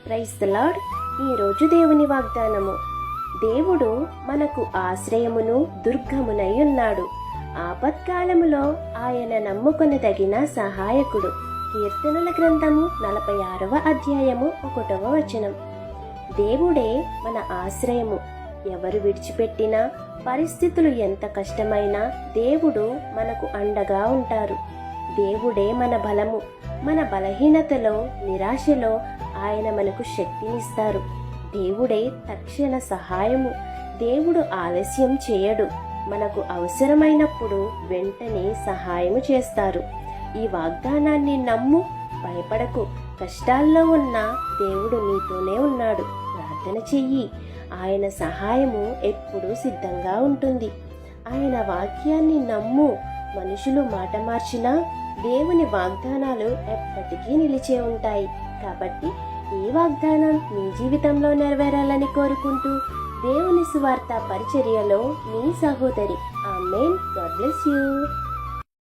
Praise the lord. ఈరోజు దేవుని వాగ్దానము. దేవుడు మనకు ఆశ్రయమును దుర్గమునై ఉన్నాడు. ఆపత్కాలములో ఆయన నమ్ముకొనదగిన సహాయకుడు. కీర్తనల గ్రంథము 46వ అధ్యాయము 1వ వచనం. దేవుడే మన ఆశ్రయము. ఎవరు విడిచిపెట్టినా, పరిస్థితులు ఎంత కష్టమైనా దేవుడు మనకు అండగా ఉంటారు. దేవుడే మన బలము. మన బలహీనతలో, నిరాశలో ఆయన మనకు శక్తినిస్తారు. దేవుడే తక్షణ సహాయము. దేవుడు ఆలస్యం చేయడు. మనకు అవసరమైనప్పుడు వెంటనే సహాయము చేస్తారు. ఈ వాగ్దానాన్ని నమ్ము, భయపడకు. కష్టాల్లో ఉన్న దేవుడు నీతోనే ఉన్నాడు. ప్రార్థన చెయ్యి. ఆయన సహాయము ఎప్పుడూ సిద్ధంగా ఉంటుంది. ఆయన వాక్యాన్ని నమ్ము. మనుషులు మాట మార్చినా దేవుని వాగ్దానాలు ఎప్పటికీ నిలిచే ఉంటాయి. కాబట్టి ఈ వాగ్దానం మీ జీవితంలో నెరవేరాలని కోరుకుంటూ దేవుని సువార్త పరిచర్యలో మీ సహోదరి. ఆమేన్. God bless you.